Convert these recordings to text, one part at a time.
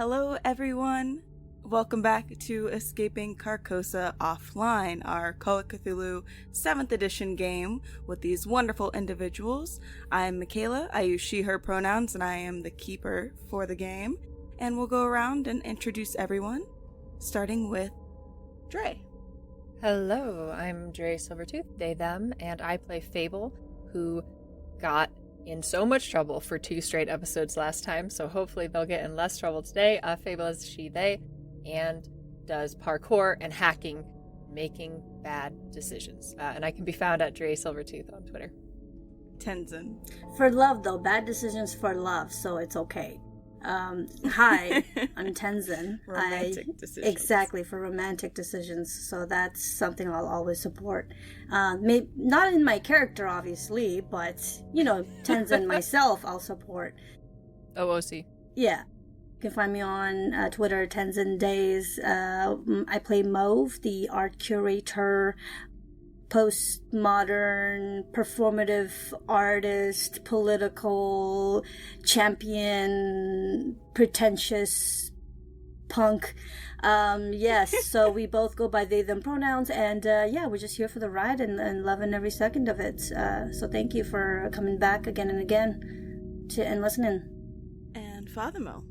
Hello, everyone. Welcome back to Escaping Carcosa Offline, our Call of Cthulhu 7th edition game with these wonderful individuals. I'm Michaël. I use she, her pronouns, and I am the keeper for the game. And we'll go around and introduce everyone, starting with Dre. Hello, I'm Dre Silvertooth, they, them, and I play Fable, who got in so much trouble for 2 straight episodes last time, so hopefully they'll get in less trouble today. Fable is she, they, and does parkour and hacking, making bad decisions. And I can be found at Dre Silvertooth on Twitter. Tenzin. For love, though, bad decisions for love, so it's okay. Hi, I'm Tenzin. Romantic decisions. Exactly, for romantic decisions, so that's something I'll always support. Maybe not in my character, obviously, but, Tenzin myself, I'll support. OOC. Yeah. You can find me on Twitter, Tenzin Days. I play Mauve, the art curator, postmodern, performative artist, political champion, pretentious punk. Yes, so we both go by they, them pronouns, and we're just here for the ride and loving every second of it. So thank you for coming back again and again and listening. And Fathermo.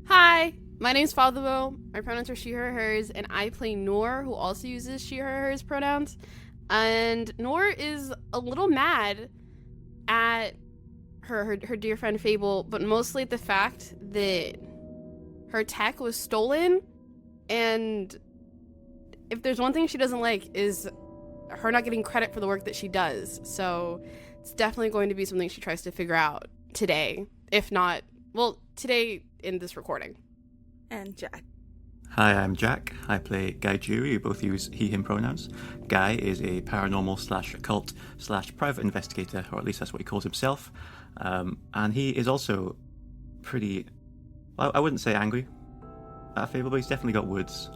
Hi, my name's Fathermo. My pronouns are she, her, hers, and I play Noor, who also uses she, her, hers pronouns. And Noor is a little mad at her dear friend Fable, but mostly at the fact that her tech was stolen, and if there's one thing she doesn't like is her not getting credit for the work that she does. So it's definitely going to be something she tries to figure out today, if not, today in this recording. And Jack. Hi, I'm Jack. I play Guy Jury. We both use he, him pronouns. Guy is a paranormal/occult/private investigator, or at least that's what he calls himself. And he is also pretty, I wouldn't say angry at Fable, but he's definitely got words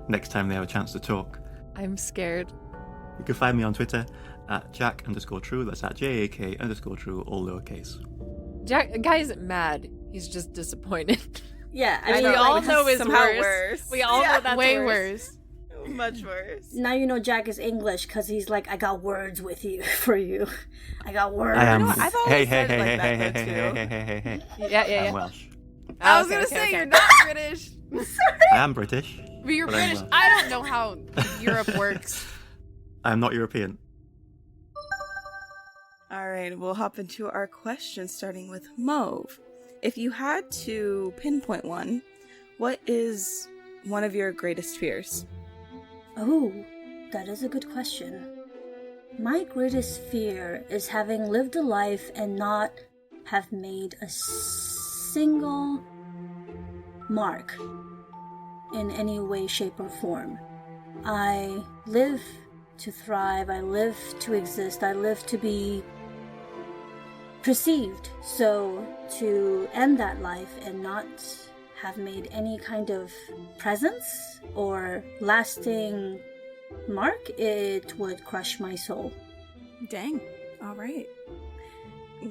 next time they have a chance to talk. I'm scared. You can find me on Twitter at Jack_True. That's at JAK_True, all lowercase. Guy isn't mad. He's just disappointed. Yeah, we all know it's somehow worse. We all know that's way worse. Much worse. Now you know Jack is English because he's like, I got words with you for you. I got words. I am. I've always said it like that, though, too. Hey. Yeah. I'm Welsh. I was gonna say you're not British. I am British. But you're But I'm British. Welsh. I don't know how Europe works. I'm not European. All right, we'll hop into our questions, starting with Mauve. If you had to pinpoint one, what is one of your greatest fears? Oh, that is a good question. My greatest fear is having lived a life and not have made a single mark in any way, shape, or form. I live to thrive, I live to exist, I live to be perceived. So to end that life and not have made any kind of presence or lasting mark, it would crush my soul. Dang. All right.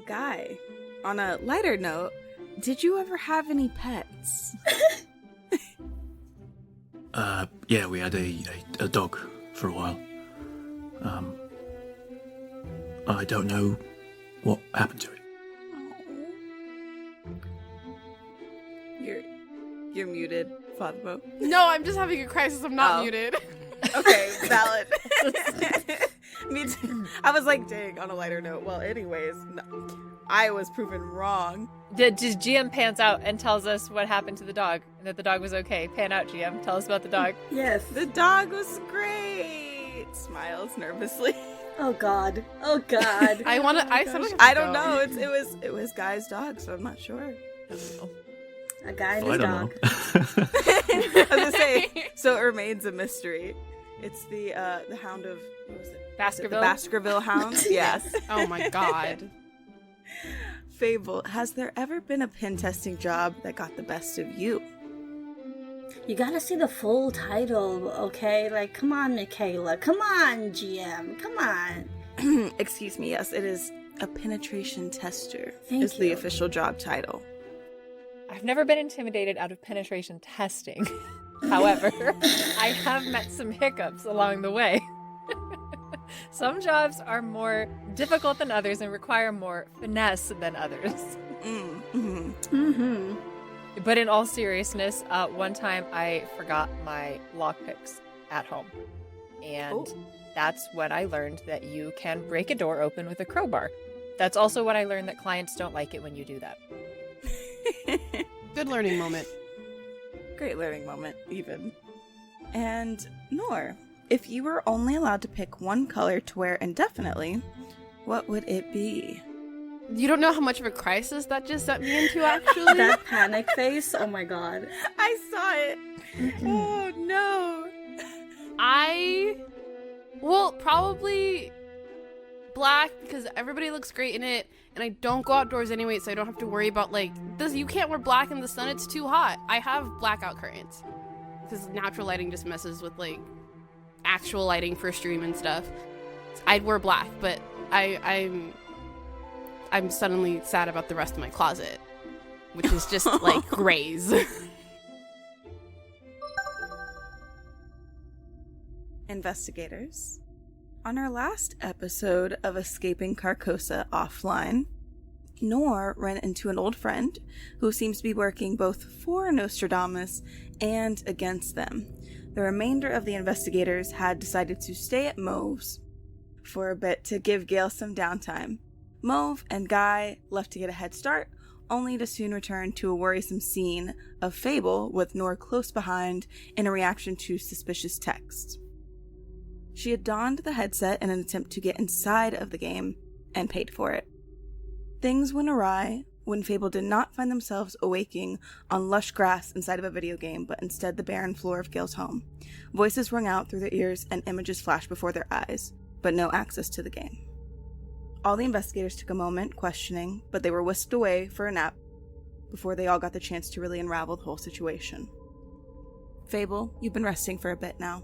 Guy, on a lighter note, did you ever have any pets? Yeah, we had a dog for a while. I don't know what happened to it. You're muted, Fathermo. No, I'm just having a crisis. I'm not muted. Okay, valid. Me too. I was like, dang, on a lighter note. Well, anyways, no, I was proven wrong. Did GM pans out and tells us what happened to the dog and that the dog was okay? Pan out, GM. Tell us about the dog. Yes. The dog was great. Smiles nervously. Oh God. I I don't know. It was Guy's dog, so I'm not sure. A guy and Oh, his I don't dog. know. I was gonna say, so it remains a mystery. It's the hound of, what was it? Baskerville? The Baskerville hound? Yes. Oh my god. Fable, has there ever been a pen testing job that got the best of you? You gotta see the full title, okay? Like, come on, Michaël. Come on, GM. Come on. Excuse me, yes, it is a penetration tester. Thank is the you. official job title. I've never been intimidated out of penetration testing. However, I have met some hiccups along the way. Some jobs are more difficult than others and require more finesse than others. Mm-hmm. Mm-hmm. But in all seriousness, one time I forgot my lockpicks at home. And that's when I learned that you can break a door open with a crowbar. That's also when I learned that clients don't like it when you do that. Good learning moment. Great learning moment, even. And Nor, if you were only allowed to pick one color to wear indefinitely, what would it be? You don't know how much of a crisis that just set me into, actually. That panic face, oh my god. I saw it. Oh no. Well, probably black, because everybody looks great in it, and I don't go outdoors anyway, so I don't have to worry about, like, you can't wear black in the sun, it's too hot. I have blackout curtains, because natural lighting just messes with, like, actual lighting for stream and stuff. I'd wear black, but I'm suddenly sad about the rest of my closet, which is just, like, grays. Investigators. On our last episode of Escaping Carcosa Offline, Nor ran into an old friend who seems to be working both for Nostradamus and against them. The remainder of the investigators had decided to stay at Mauve's for a bit to give Gale some downtime. Mauve and Guy left to get a head start, only to soon return to a worrisome scene of Fable with Nor close behind in a reaction to suspicious texts. She had donned the headset in an attempt to get inside of the game and paid for it. Things went awry when Fable did not find themselves awaking on lush grass inside of a video game, but instead the barren floor of Gale's home. Voices rung out through their ears and images flashed before their eyes, but no access to the game. All the investigators took a moment questioning, but they were whisked away for a nap before they all got the chance to really unravel the whole situation. Fable, you've been resting for a bit now.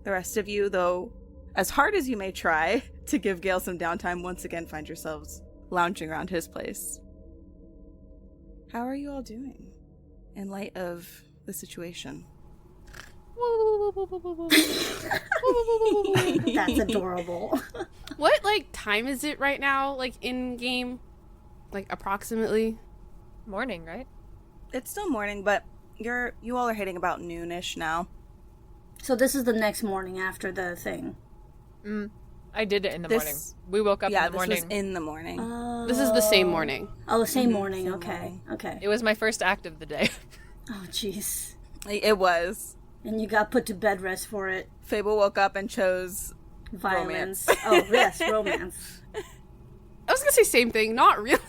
The rest of you, though, as hard as you may try to give Gale some downtime, once again find yourselves lounging around his place. How are you all doing in light of the situation? That's adorable. What, like, time is it right now, like, in-game? Like, approximately? Morning, right? It's still morning, but you all are hitting about noonish now. So this is the next morning after the thing. I did it in the morning. We woke up in the morning. Yeah, this was in the morning. This is the same morning. Oh, same morning. Same Okay. morning. Okay. It was my first act of the day. Oh, jeez. It was. And you got put to bed rest for it. Fable woke up and chose Violence. romance. Oh, yes, romance. I was gonna say same thing. Not really.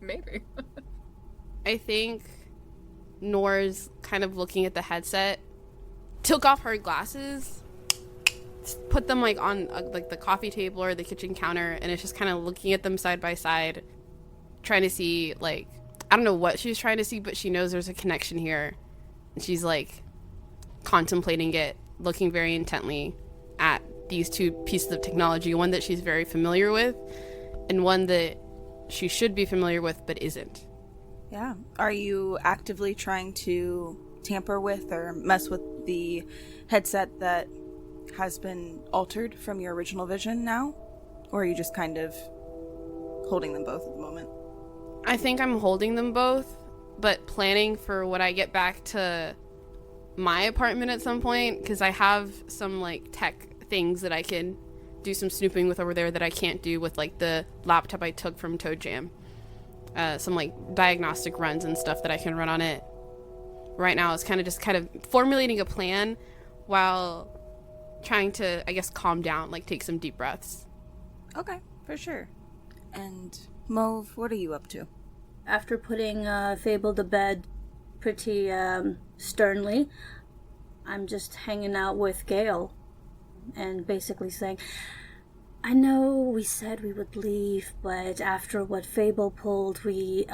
Maybe. I think Nor's kind of looking at the headset, took off her glasses, put them like on like the coffee table or the kitchen counter, and it's just kind of looking at them side by side, trying to see, like, I don't know what she's trying to see, but she knows there's a connection here, and she's like contemplating it, looking very intently at these two pieces of technology, one that she's very familiar with and one that she should be familiar with but isn't. Yeah. Are you actively trying to tamper with or mess with the headset that has been altered from your original vision now? Or are you just kind of holding them both at the moment? I think I'm holding them both, but planning for when I get back to my apartment at some point, because I have some, like, tech things that I can do some snooping with over there that I can't do with, like, the laptop I took from Toe Jam. Some, like, diagnostic runs and stuff that I can run on it. Right now is kind of formulating a plan while trying to, I guess, calm down, like, take some deep breaths. Okay, for sure. And Mauve, what are you up to? After putting Fable to bed pretty sternly, I'm just hanging out with Gale and basically saying, I know we said we would leave, but after what Fable pulled, we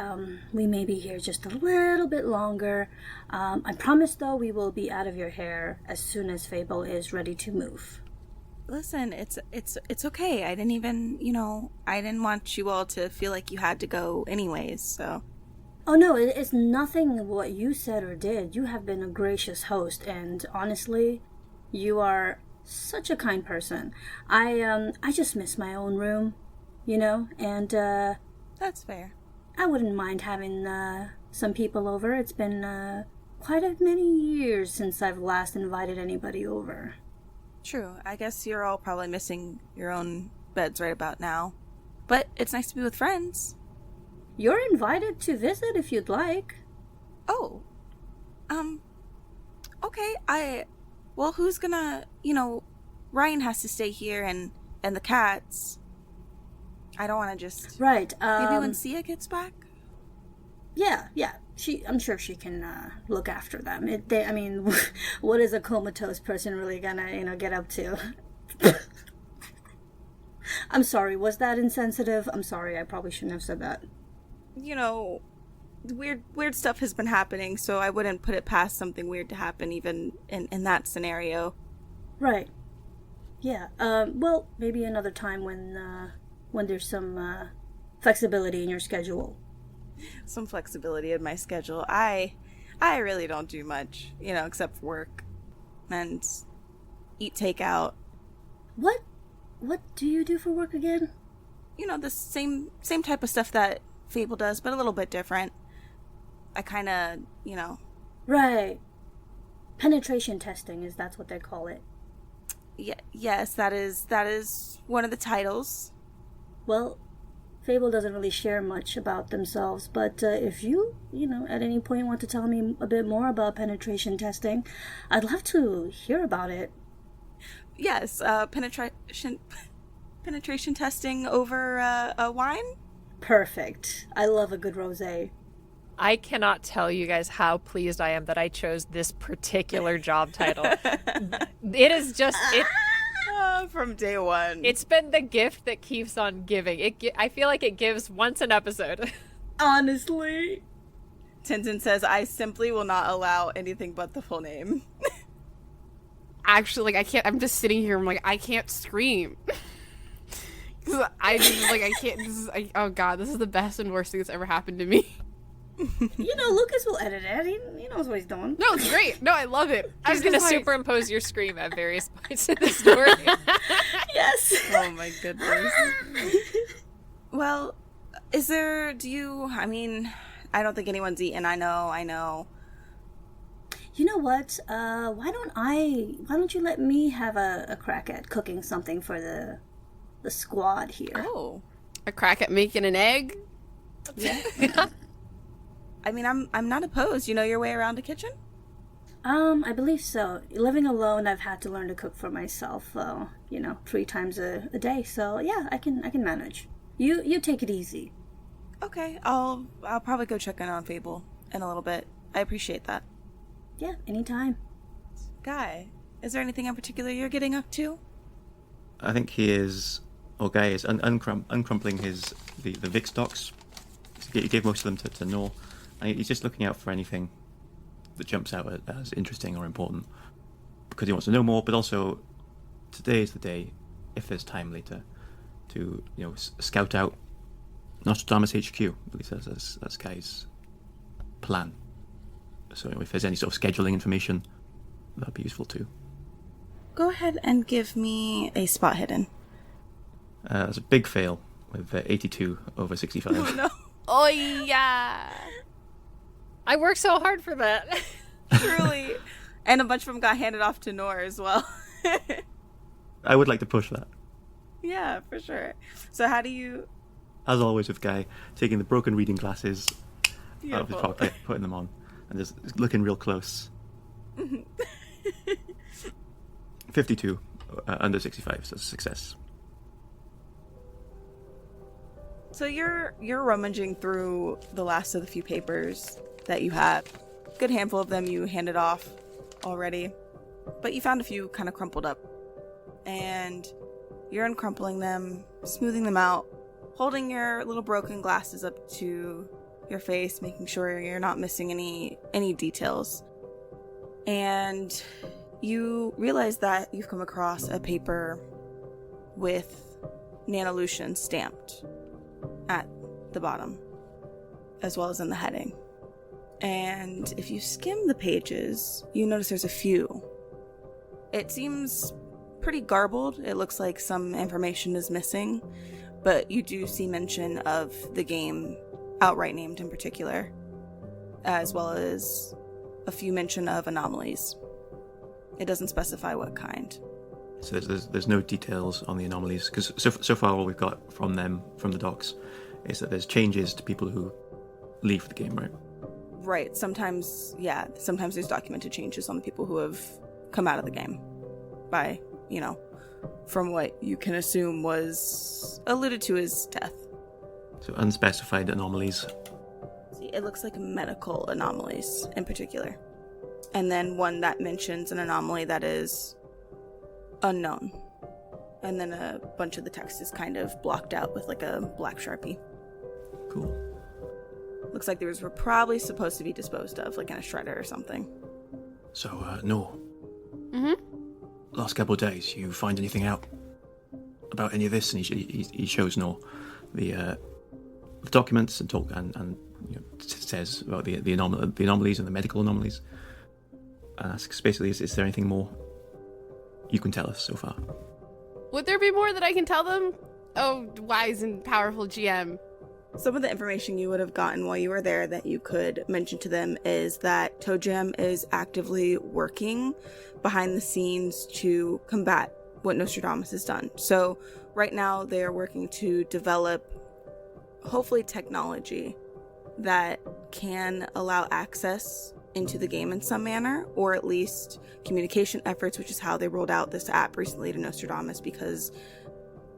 may be here just a little bit longer. I promise, though, we will be out of your hair as soon as Fable is ready to move. Listen, it's okay. I didn't even, I didn't want you all to feel like you had to go anyways, so Oh no, it's nothing what you said or did. You have been a gracious host, and honestly, you are such a kind person. I just miss my own room, and That's fair. I wouldn't mind having some people over. It's been quite a many years since I've last invited anybody over. True. I guess you're all probably missing your own beds right about now. But it's nice to be with friends. You're invited to visit if you'd like. Oh. Okay, well, who's gonna, Ryan has to stay here and the cats. I don't want to just... Right, Maybe when Sia gets back? Yeah. I'm sure she can look after them. What is a comatose person really gonna, get up to? I'm sorry, was that insensitive? I'm sorry, I probably shouldn't have said that. Weird stuff has been happening, so I wouldn't put it past something weird to happen even in that scenario. Right. Yeah, well, maybe another time when there's some flexibility in your schedule. Some flexibility in my schedule. I really don't do much, except for work and eat takeout. What do you do for work again? The same type of stuff that Fable does, but a little bit different. I kind of, Right. Penetration testing, that's what they call it. Yes, that is one of the titles. Well, Fable doesn't really share much about themselves, but if you, at any point want to tell me a bit more about penetration testing, I'd love to hear about it. Yes, penetration testing over a wine? Perfect. I love a good rosé. I cannot tell you guys how pleased I am that I chose this particular job title. It is just... From day one. It's been the gift that keeps on giving. I feel like it gives once an episode. Honestly. Tintin says, I simply will not allow anything but the full name. Actually, I can't. I'm just sitting here. I'm like, I can't scream. I can't. Oh god, this is the best and worst thing that's ever happened to me. Lucas will edit it. He knows what he's doing. No, it's great. No, I love it. I'm going to superimpose your scream at various points in the story. Yes. Oh my goodness. Well, I don't think anyone's eaten. I know. You know what? Why don't you let me have a crack at cooking something for the squad here? Oh. A crack at making an egg? Yeah. I'm not opposed. You know your way around a kitchen? I believe so. Living alone, I've had to learn to cook for myself, 3 times a day. So yeah, I can manage. You take it easy. Okay, I'll probably go check in on Fable in a little bit. I appreciate that. Yeah, anytime. Guy, is there anything in particular you're getting up to? I think Guy is uncrumpling the Vic stocks. He gave most of them to Nor. And he's just looking out for anything that jumps out as interesting or important, because he wants to know more. But also, today is the day, if there's time later, to scout out Nostradamus HQ. At least that's Guy's plan. So if there's any sort of scheduling information, that'd be useful too. Go ahead and give me a spot hidden. It's a big fail with 82 over 65. Oh no. Oh yeah. I worked so hard for that. Truly. And a bunch of them got handed off to Nor as well. I would like to push that. Yeah, for sure. So how do you... As always with Guy, taking the broken reading glasses out of his Beautiful. pocket, putting them on, and just looking real close. 52 under 65, so success. So you're rummaging through the last of the few papers that you have. Good handful of them you handed off already, but you found a few kind of crumpled up. And you're uncrumpling them, smoothing them out, holding your little broken glasses up to your face, making sure you're not missing any details. And you realize that you've come across a paper with Nanolution stamped at the bottom. as well as in the heading. And if you skim the pages, you notice there's a few. It seems pretty garbled. It looks like some information is missing, but you do see mention of the game outright named in particular, as well as a few mention of anomalies. It doesn't specify what kind. So there's no details on the anomalies, because so far all we've got from them, from the docs, is that there's changes to people who leave the game, right? Right. Sometimes there's documented changes on the people who have come out of the game by, from what you can assume was alluded to as death. So unspecified anomalies. See, it looks like medical anomalies in particular. And then one that mentions an anomaly that is unknown. And then a bunch of the text is kind of blocked out with like a black Sharpie. Cool. Looks like these were probably supposed to be disposed of, like in a shredder or something. So, Noor. Mm-hmm. Last couple of days, you find anything out about any of this? And he shows Noor the documents and says about the anomalies and the medical anomalies. And asks basically, is there anything more you can tell us so far? Would there be more that I can tell them? Oh, wise and powerful GM. Some of the information you would have gotten while you were there that you could mention to them is that ToeJam is actively working behind the scenes to combat what Nostradamus has done. So right now they are working to develop, hopefully, technology that can allow access into the game in some manner, or at least communication efforts, which is how they rolled out this app recently to Nostradamus, because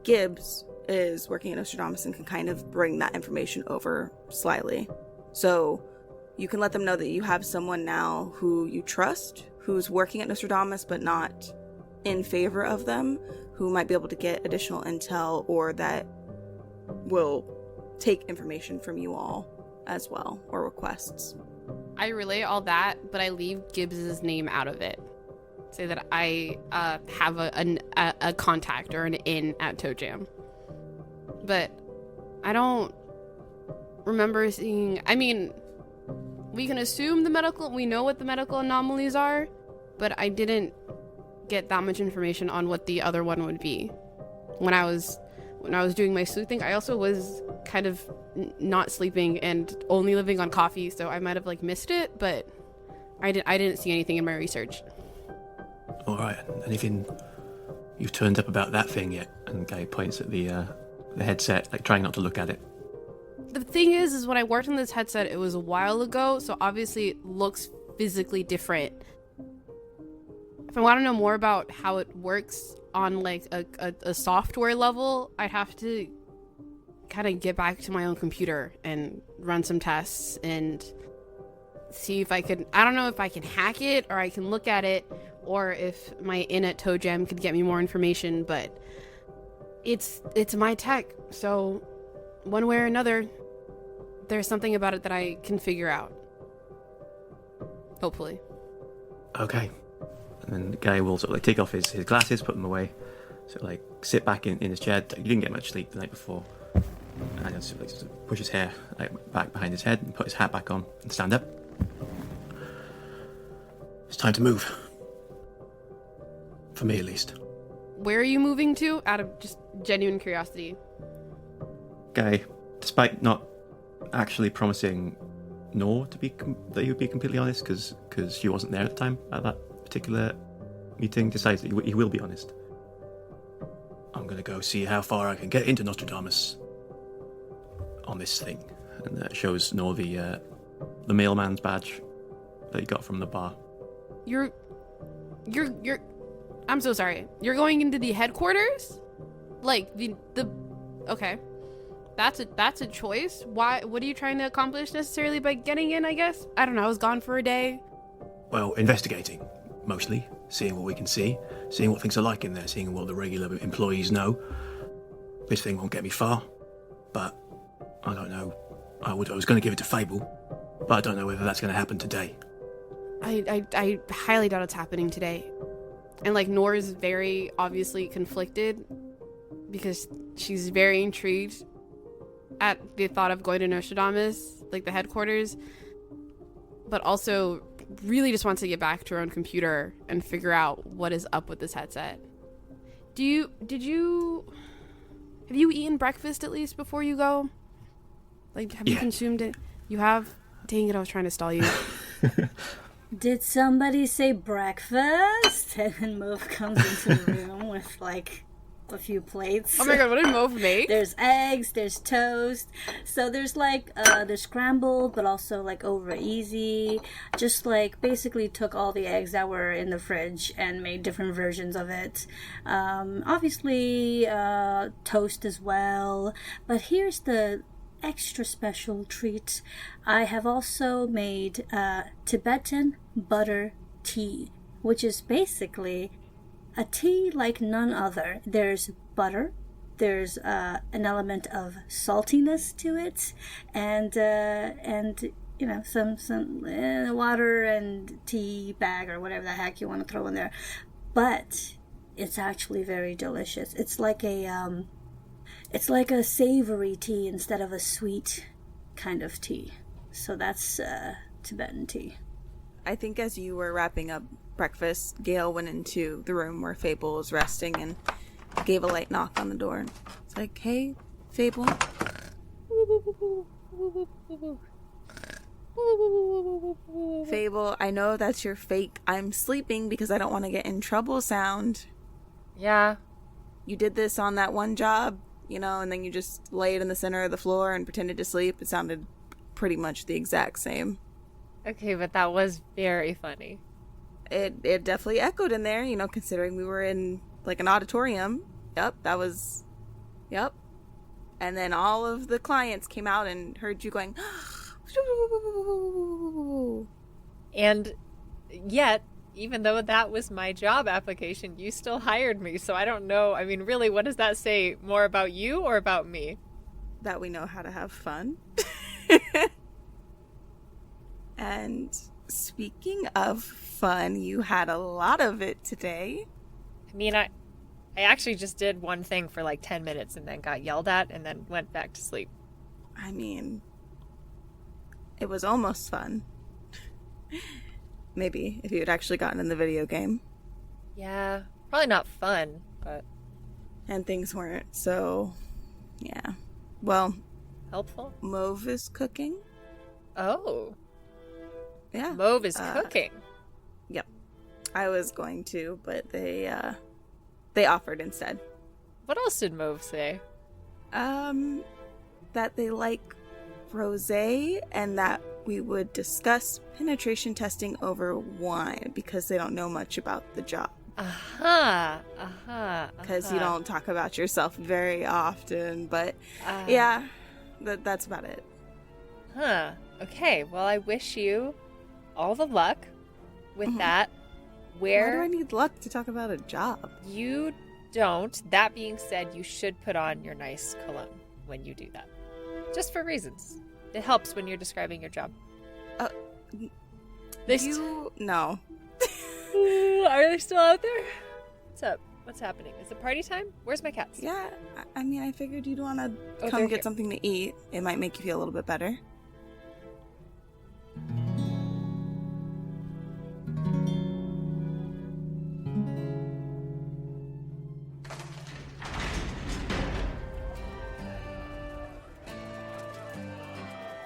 Gibbs is working at Nostradamus and can kind of bring that information over slyly. So you can let them know that you have someone now who you trust, who's working at Nostradamus but not in favor of them, who might be able to get additional intel or that will take information from you all as well, or requests. I relay all that, but I leave Gibbs's name out of it. Say that I have a contact or an in at ToeJam. But I don't remember seeing... I mean, we can assume we know what the medical anomalies are, but I didn't get that much information on what the other one would be. When I was doing my sleuthing, I also was kind of not sleeping and only living on coffee, so I might have missed it, but I didn't see anything in my research. All right, anything you've turned up about that thing yet? And Guy points at the headset, trying not to look at it. The thing is when I worked on this headset, it was a while ago, so obviously it looks physically different. If I want to know more about how it works on a software level, I'd have to kind of get back to my own computer and run some tests and see if I could... I don't know if I can hack it or I can look at it, or if my in at ToeJam could get me more information, but it's my tech, so one way or another, there's something about it that I can figure out. Hopefully. Okay. And then the guy will sort of take off his glasses, put them away, sort of sit back in his chair. He didn't get much sleep the night before. And he'll sort of push his hair back behind his head and put his hat back on and stand up. It's time to move. For me, at least. Where are you moving to? Out of just genuine curiosity. Guy, despite not actually promising Noor that he would be completely honest, because she wasn't there at the time at that particular meeting, decides that he will be honest. I'm going to go see how far I can get into Nostradamus on this thing. And that shows Noor the mailman's badge that he got from the bar. You're I'm so sorry. You're going into the headquarters? Okay. That's a choice. Why? What are you trying to accomplish necessarily by getting in, I guess? I don't know. I was gone for a day. Well, investigating, mostly. Seeing what we can see. Seeing what things are like in there. Seeing what the regular employees know. This thing won't get me far. But, I don't know. I was going to give it to Fable. But I don't know whether that's going to happen today. I highly doubt it's happening today. And Noor is very obviously conflicted because she's very intrigued at the thought of going to Nostradamus, like the headquarters, but also really just wants to get back to her own computer and figure out what is up with this headset. Have you eaten breakfast at least before you go? Like, have you consumed it? You have? Dang it, I was trying to stall you. Did somebody say breakfast? And then Mauve comes into the room with, like, a few plates. Oh my god, what did Mauve make? There's eggs, there's toast. So there's, like, there's scrambled, but also, like, over easy. Just, like, basically took all the eggs that were in the fridge and made different versions of it. Obviously, toast as well. But here's the extra special treat. I have also made Tibetan butter tea, which is basically a tea like none other. There's butter, there's an element of saltiness to it, and you know, some water and tea bag or whatever the heck you want to throw in there. But it's actually very delicious. It's like a savoury tea instead of a sweet kind of tea. So that's Tibetan tea. I think as you were wrapping up breakfast, Gale went into the room where Fable was resting and gave a light knock on the door. It's like, hey, Fable. Fable, I know that's your fake I'm sleeping because I don't want to get in trouble sound. Yeah. You did this on that one job, you know, and then you just laid in the center of the floor and pretended to sleep. It sounded pretty much the exact same. Okay, but that was very funny. It definitely echoed in there, you know, considering we were in, like, an auditorium. Yep. And then all of the clients came out and heard you going, and yet, even though that was my job application, you still hired me, so I don't know. I mean, really, what does that say? More about you or about me? That we know how to have fun. And speaking of fun, you had a lot of it today. I mean, I actually just did one thing for like 10 minutes and then got yelled at and then went back to sleep. I mean, it was almost fun. Maybe, if you had actually gotten in the video game. Yeah, probably not fun, but... And things weren't, so... Yeah. Well... Helpful? Mauve is cooking. Oh. Yeah. Mauve is cooking. Yep. I was going to, but they offered instead. What else did Mauve say? That they like rosé and that we would discuss penetration testing over wine because they don't know much about the job. Because you don't talk about yourself very often, but yeah, that's about it. Huh. Okay, well, I wish you all the luck with that. Why do I need luck to talk about a job? You don't. That being said, you should put on your nice cologne when you do that. Just for reasons. It helps when you're describing your job. No. Are they still out there? What's up? What's happening? Is it party time? Where's my cats? Yeah, I mean, I figured you'd want to come they're get here. something to eat. It might make you feel a little bit better.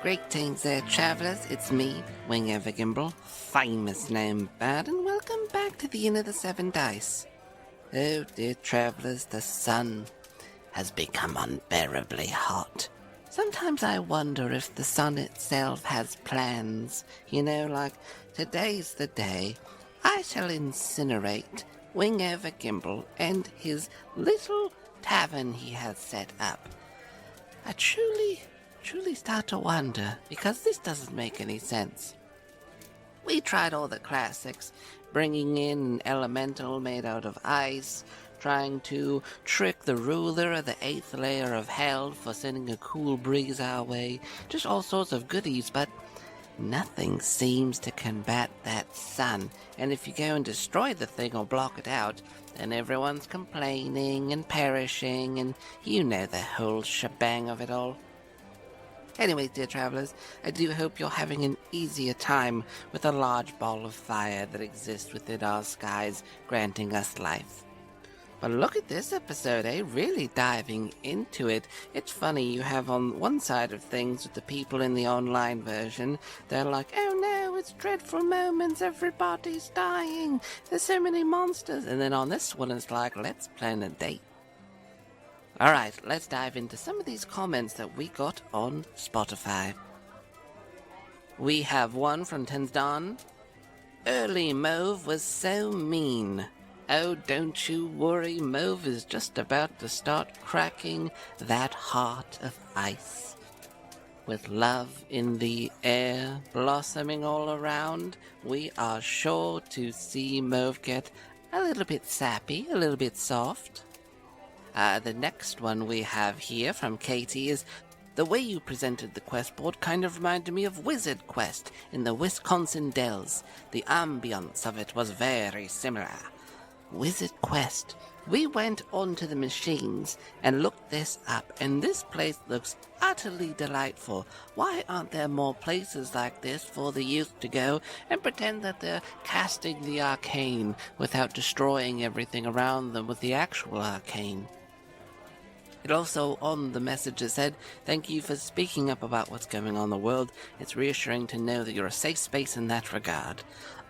Greetings there, travellers. It's me, Wing Evergimble, famous gnome bard, and welcome back to the Inn of the Seven Dice. Oh, dear travellers, the sun has become unbearably hot. Sometimes I wonder if the sun itself has plans. You know, like, today's the day I shall incinerate Wing Evergimble and his little tavern he has set up. I truly start to wonder, because this doesn't make any sense. We tried all the classics, bringing in an elemental made out of ice, trying to trick the ruler of the 8th layer of hell for sending a cool breeze our way, just all sorts of goodies, but nothing seems to combat that sun. And if you go and destroy the thing or block it out, then everyone's complaining and perishing, and you know the whole shebang of it all. Anyway, dear travelers, I do hope you're having an easier time with the large ball of fire that exists within our skies, granting us life. But look at this episode, really diving into it. It's funny, you have on one side of things with the people in the online version, they're like, oh no, it's dreadful moments, everybody's dying, there's so many monsters. And then on this one, it's like, let's plan a date. Alright, let's dive into some of these comments that we got on Spotify. We have one from Tensdan. Early Mauve was so mean. Oh, don't you worry, Mauve is just about to start cracking that heart of ice. With love in the air, blossoming all around, we are sure to see Mauve get a little bit sappy, a little bit soft. The next one we have here from Katie is, the way you presented the quest board kind of reminded me of Wizard Quest in the Wisconsin Dells. The ambience of it was very similar. Wizard Quest. We went onto the machines and looked this up, and this place looks utterly delightful. Why aren't there more places like this for the youth to go and pretend that they're casting the arcane without destroying everything around them with the actual arcane? It also, on the message, it said, thank you for speaking up about what's going on in the world. It's reassuring to know that you're a safe space in that regard.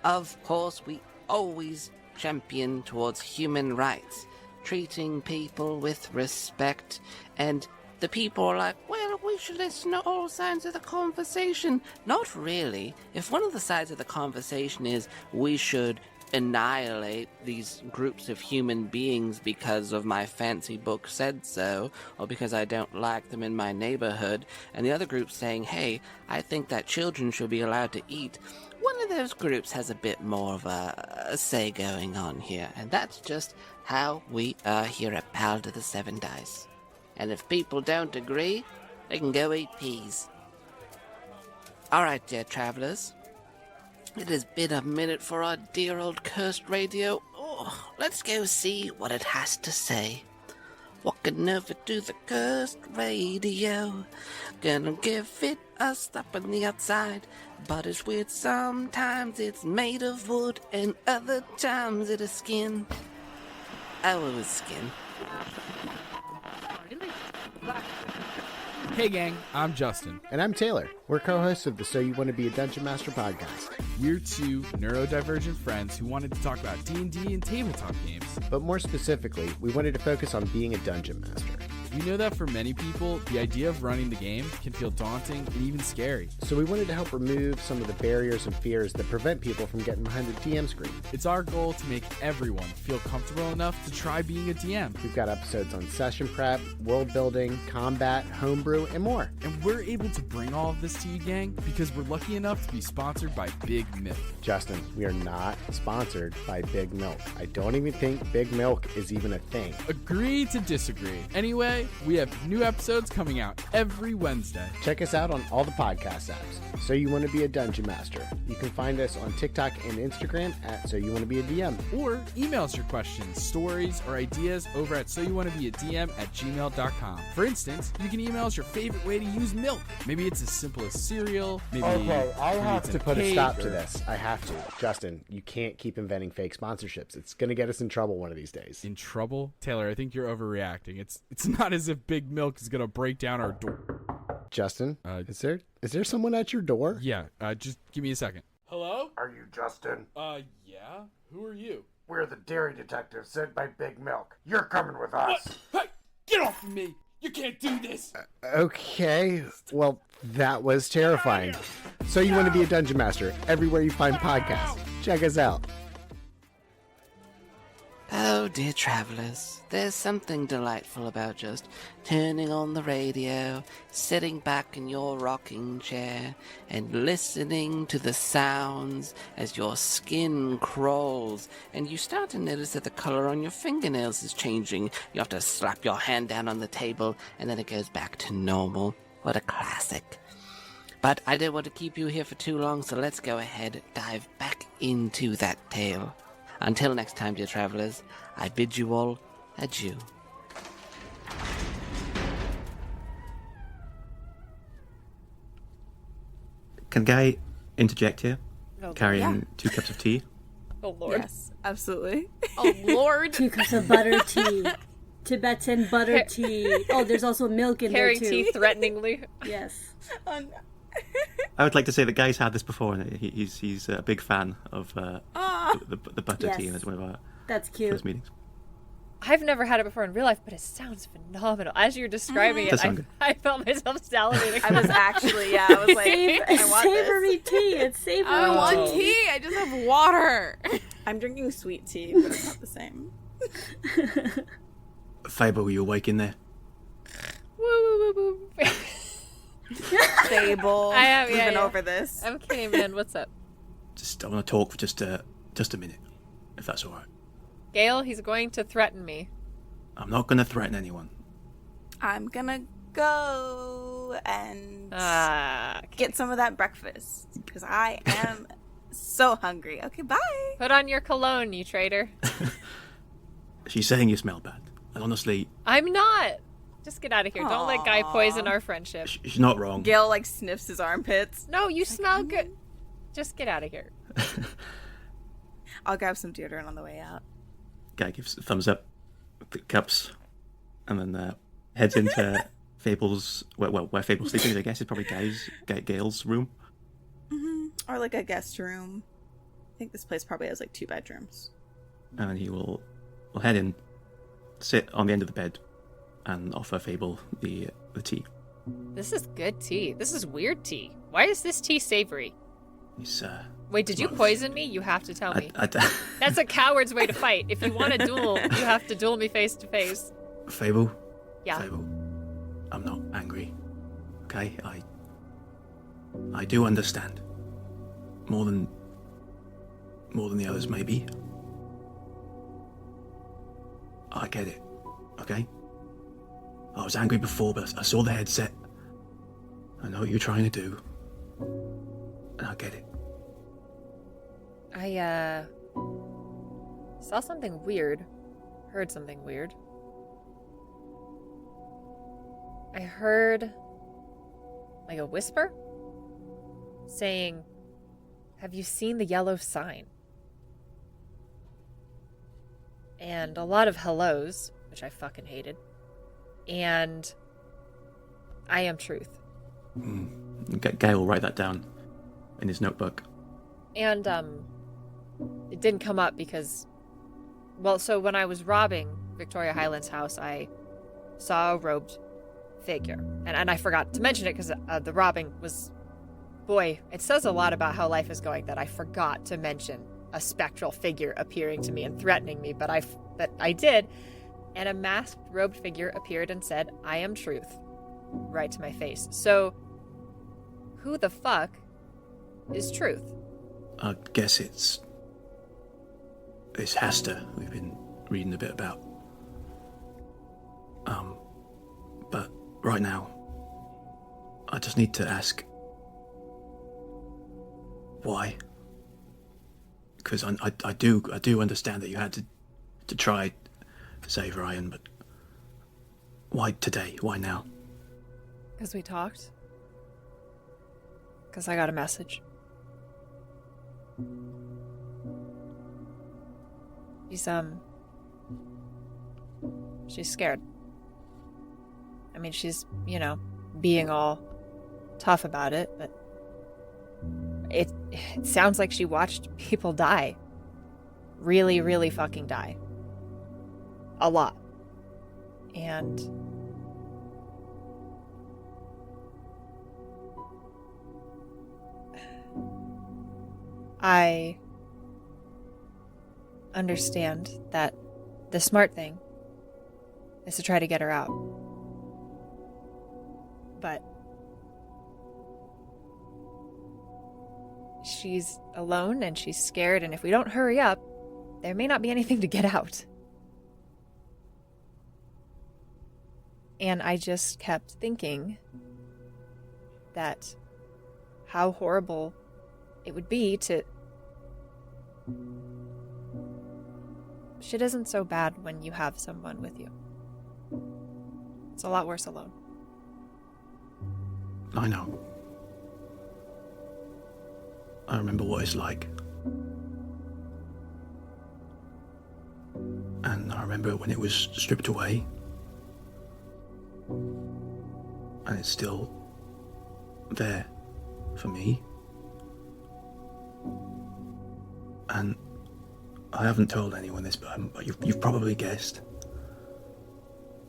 Of course, we always champion towards human rights, treating people with respect, and the people are like, well, we should listen to all sides of the conversation. Not really. If one of the sides of the conversation is we should annihilate these groups of human beings because of my fancy book said so, or because I don't like them in my neighborhood, and the other group saying, hey, I think that children should be allowed to eat, one of those groups has a bit more of a say going on here, and that's just how we are here at Ballad of the Seven Dice. And if people don't agree, they can go eat peas. Alright, dear travelers, it has been a minute for our dear old cursed radio. Oh, let's go see what it has to say. Walking over to the cursed radio, gonna give it a stop on the outside. But it's weird, sometimes it's made of wood, and other times it is skin. Oh, it was skin. Hey gang, I'm Justin. And I'm Taylor. We're co-hosts of the So You Want to Be a Dungeon Master podcast. We're two neurodivergent friends who wanted to talk about D&D and tabletop games. But more specifically, we wanted to focus on being a dungeon master. We know that for many people, the idea of running the game can feel daunting and even scary. So we wanted to help remove some of the barriers and fears that prevent people from getting behind the DM screen. It's our goal to make everyone feel comfortable enough to try being a DM. We've got episodes on session prep, world building, combat, homebrew, and more. And we're able to bring all of this to you, gang, because we're lucky enough to be sponsored by Big Milk. Justin, we are not sponsored by Big Milk. I don't even think Big Milk is even a thing. Agree to disagree. Anyway, we have new episodes coming out every Wednesday. Check us out on all the podcast apps. So You Want to Be a Dungeon Master. You can find us on TikTok and Instagram at So You Want to Be a DM. Or email us your questions, stories, or ideas over at soyouwantobeadm@gmail.com. For instance, you can email us your favorite way to use milk. Maybe it's as simple as cereal. Maybe I have to put a stop to or... this. I have to. Justin, you can't keep inventing fake sponsorships. It's going to get us in trouble one of these days. In trouble? Taylor, I think you're overreacting. It's not as if Big Milk is going to break down our door. Justin, is there someone at your door? Yeah, just give me a second. Hello? Are you Justin? Yeah? Who are you? We're the dairy detectives sent by Big Milk. You're coming with us. What? Hey, get off of me! You can't do this! Okay, well, that was terrifying. So You Want to Be a Dungeon Master, everywhere you find podcasts. Check us out. Oh, dear travelers, there's something delightful about just turning on the radio, sitting back in your rocking chair, and listening to the sounds as your skin crawls, and you start to notice that the color on your fingernails is changing. You have to slap your hand down on the table, and then it goes back to normal. What a classic. But I don't want to keep you here for too long, so let's go ahead, dive back into that tale. Until next time, dear travelers, I bid you all adieu. Can Guy interject here, Oh, carrying 2 cups of tea? Oh, Lord. Yes, absolutely. Oh Lord. 2 cups of butter tea. Tibetan butter tea. Oh, there's also milk in Carrying there too. tea threateningly. Yes. Oh, no. I would like to say that Guy's had this before, and he's a big fan of the butter tea, and Yes. it's one of our That's first cute. meetings. I've never had it before in real life, but it sounds phenomenal. As you're describing Does it, sound good. I felt myself salivating. I was actually, I was like, I want Savory this. tea. It's savory I don't want tea. tea. I just have water. I'm drinking sweet tea, but it's not the same. Fable, were you awake in there? Woo, woo, woo, woo. Fable. I am, We've yeah, been yeah. over this. I'm kidding, man. What's up? I want to talk for just a minute, if that's all right. Gale, he's going to threaten me. I'm not going to threaten anyone. I'm gonna go and get some of that breakfast because I am so hungry. Okay, bye. Put on your cologne, you traitor. She's saying you smell bad. And honestly, I'm not. Just get out of here. Don't let Guy poison our friendship. she's not wrong. Gale like sniffs his armpits. No, you smell good. Just get out of here. I'll grab some deodorant on the way out. Guy gives a thumbs up, the cups, and then heads into Fable's, where Fable's sleeping, I guess, is probably Gale's room. Or like a guest room. I think this place probably has like 2 bedrooms. And then he will head in, sit on the end of the bed, and offer Fable the tea. This is good tea. This is weird tea. Why is this tea savory? He's, Wait, did you poison me? You have to tell me. I That's a coward's way to fight. If you want a duel, you have to duel me face to face. Fable? Yeah. Fable, I'm not angry. Okay? I do understand. More than the others, maybe. I get it. Okay? I was angry before, but I saw the headset. I know what you're trying to do. And I get it. I, saw something weird. Heard something weird. I heard, like, a whisper saying, "Have you seen the yellow sign?" And a lot of hellos, which I fucking hated. And I am truth. Guy will write that down in his notebook. And, it didn't come up because, well, so when I was robbing Victoria Highland's house, I saw a robed figure. And I forgot to mention it because the robbing was, boy, it says a lot about how life is going that I forgot to mention a spectral figure appearing to me and threatening me, but I did. And a masked, robed figure appeared and said, "I am truth," right to my face. So, who the fuck is truth? I guess it's Hasta we've been reading a bit about. But right now, I just need to ask why. Because I do understand that you had to try to save Ryan, but why today? Why now? Because we talked. Because I got a message. She's scared. I mean, she's, being all tough about it, but it sounds like she watched people die. Really, really fucking die. A lot. And I understand that the smart thing is to try to get her out. But she's alone and she's scared, and if we don't hurry up, there may not be anything to get out. And I just kept thinking that how horrible it would be to... Shit isn't so bad when you have someone with you. It's a lot worse alone. I know. I remember what it's like. And I remember when it was stripped away. And it's still there for me. And I haven't told anyone this, but you've probably guessed.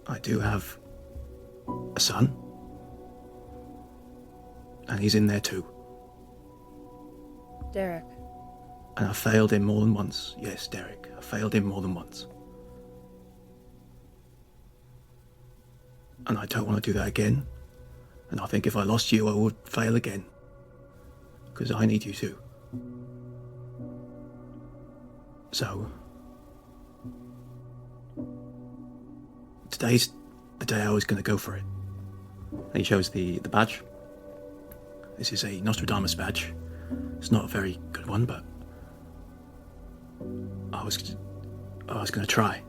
I do have a son. And he's in there too. Derek. And I failed him more than once. Yes, Derek, I failed him more than once. And I don't want to do that again. And I think if I lost you, I would fail again. Because I need you too. So, today's the day I was going to go for it. And he shows the badge. This is a Nostradamus badge. It's not a very good one, but I was going to try.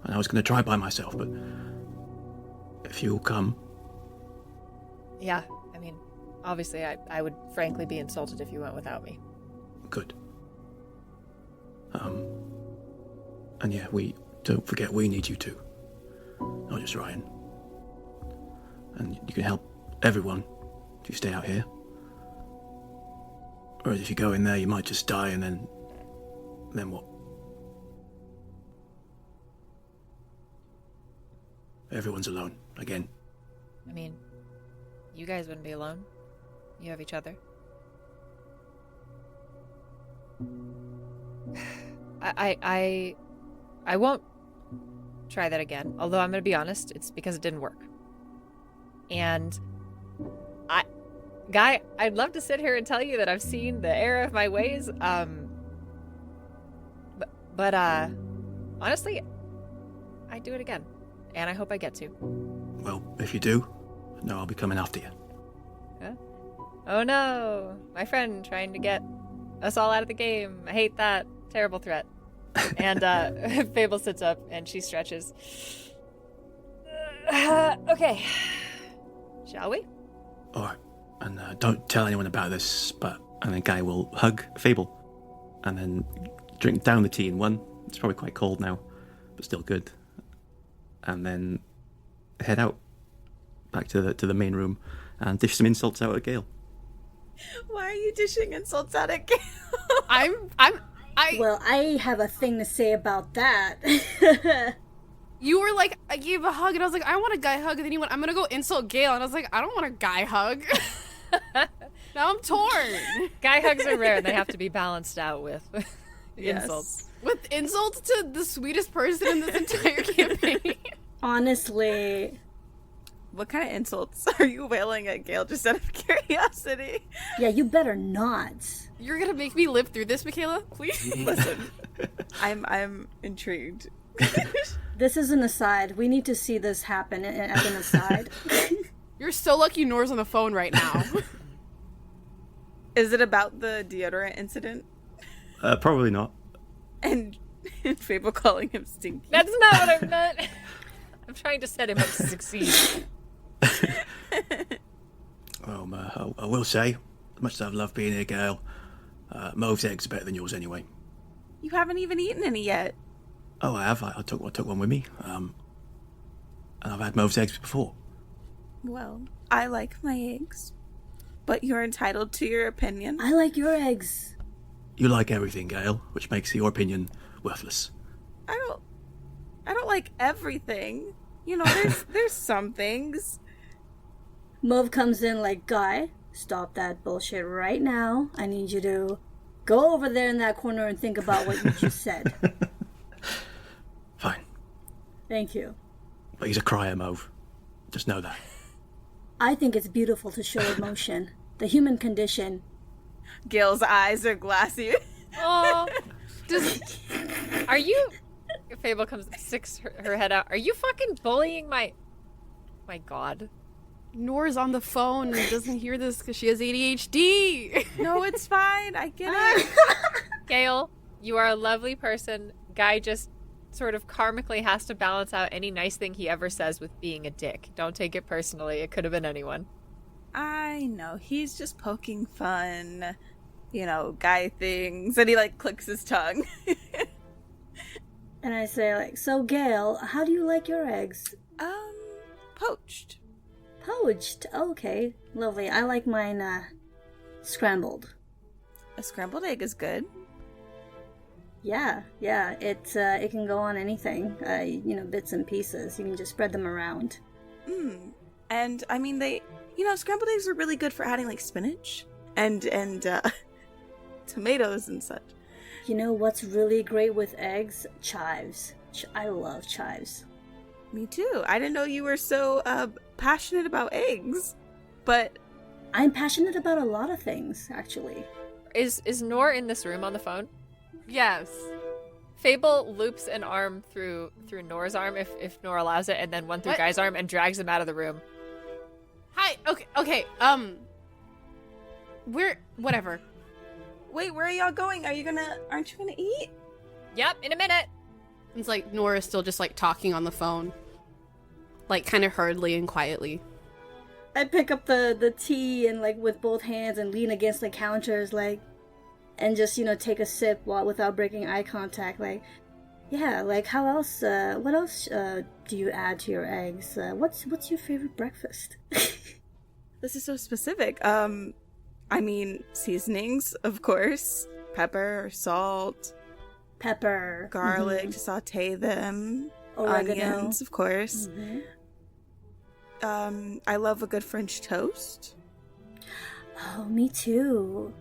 And I was going to try by myself, but if you'll come... Yeah, I mean, obviously I would frankly be insulted if you went without me. Good. And yeah, don't forget we need you too. Not just Ryan. And you can help everyone if you stay out here. Whereas if you go in there, you might just die and then what? Everyone's alone, again. I mean, you guys wouldn't be alone. You have each other. I won't try that again. Although I'm going to be honest, it's because it didn't work. And Guy, I'd love to sit here and tell you that I've seen the error of my ways. But honestly, I'd do it again. And I hope I get to. Well, if you do, no, I'll be coming after you. Huh? Oh no, my friend trying to get us all out of the game. I hate that. Terrible threat. And Fable sits up and she stretches. Okay. Shall we? Alright. And don't tell anyone about this, and then Guy will hug Fable. And then drink down the tea in one. It's probably quite cold now, but still good. And then head out back to the main room and dish some insults out at Gale. Why are you dishing insults out at Gale? Well, I have a thing to say about that. You were like, I gave a hug, and I was like, I want a guy hug, and then you went, I'm gonna go insult Gale, and I was like, I don't want a guy hug. Now I'm torn. Guy hugs are rare. They have to be balanced out with Yes. insults. With insults to the sweetest person in this entire campaign. Honestly, What kind of insults are you wailing at Gale just out of curiosity? yeah, you better not. You're gonna make me live through this, Michaela? Please? Listen, I'm intrigued. This is an aside. We need to see this happen as an aside. You're so lucky Nora's on the phone right now. Is it about the deodorant incident? Probably not. And Fable calling him stinky. That's not what I meant. I'm trying to set him up to succeed. Well, I will say, as much as I've loved being here, Gale, Mauve's eggs are better than yours anyway. You haven't even eaten any yet. Oh, I have. I took one with me. And I've had Mauve's eggs before. Well, I like my eggs. But you're entitled to your opinion. I like your eggs. You like everything, Gale, which makes your opinion worthless. I don't like everything. You know, there's some things. Mauve comes in like, Guy, stop that bullshit right now. I need you to go over there in that corner and think about what you just said. Fine. Thank you. But he's a crier, Mauve. Just know that. I think it's beautiful to show emotion. The human condition. Gale's eyes are glassy. Oh, are you? Fable sticks her head out. Are you fucking bullying my God? Nora's on the phone and doesn't hear this because she has ADHD. No, it's fine. I get it. Gale, you are a lovely person. Guy just sort of karmically has to balance out any nice thing he ever says with being a dick. Don't take it personally. It could have been anyone. I know. He's just poking fun. guy things, and he like clicks his tongue. And I say, like, so Gail, how do you like your eggs? Poached. Poached. Okay, lovely. I like mine scrambled. A scrambled egg is good. Yeah. It can go on anything. Bits and pieces. You can just spread them around. And I mean, they, scrambled eggs are really good for adding like spinach and tomatoes and such. You know what's really great with eggs? Chives. I love chives. Me too. I didn't know you were so passionate about eggs, but I'm passionate about a lot of things, actually. Is Nor in this room on the phone? Yes. Fable loops an arm through Nor's arm if Nor allows it, and then one through What? Guy's arm and drags him out of the room. Hi. Okay. Whatever. wait, where are y'all going? Aren't you gonna eat? Yep, in a minute. It's like Nora's still just like talking on the phone. Like kind of hurriedly and quietly. I pick up the tea and like with both hands and lean against the counters and just take a sip without breaking eye contact. How else? What else do you add to your eggs? What's your favorite breakfast? This is so specific. I mean, seasonings, of course. Pepper, salt, Pepper, garlic to saute them. Oregano. Onions, of course. I love a good French toast. Oh, me too.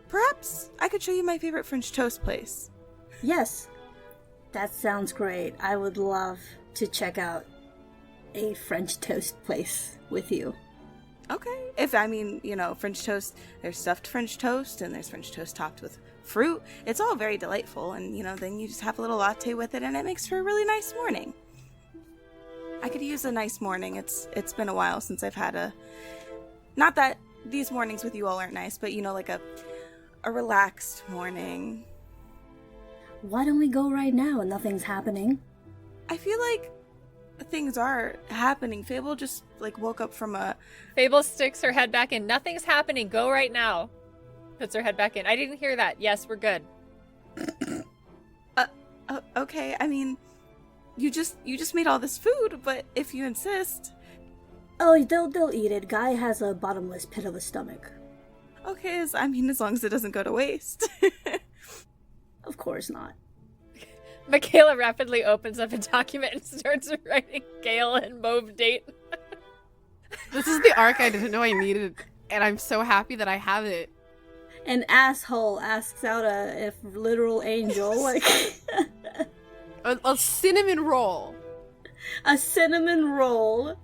Perhaps I could show you my favorite French toast place. Yes, that sounds great. I would love to check out a French toast place with you. Okay. French toast, there's stuffed French toast and there's French toast topped with fruit. It's all very delightful, and then you just have a little latte with it and it makes for a really nice morning. I could use a nice morning. It's been a while since I've had not that these mornings with you all aren't nice, but like a relaxed morning. Why don't we go right now and nothing's happening? I feel like things are happening. Fable just woke up from a... Fable sticks her head back in. Nothing's happening. Go right now. Puts her head back in. I didn't hear that. Yes, we're good. Okay. I mean, you just made all this food, but if you insist... Oh, they'll eat it. Guy has a bottomless pit of a stomach. Okay, as long as it doesn't go to waste. Of course not. Michaela rapidly opens up a document and starts writing Gale and Mauve date. This is the arc I didn't know I needed, and I'm so happy that I have it. An asshole asks out a literal angel, A cinnamon roll. A cinnamon roll.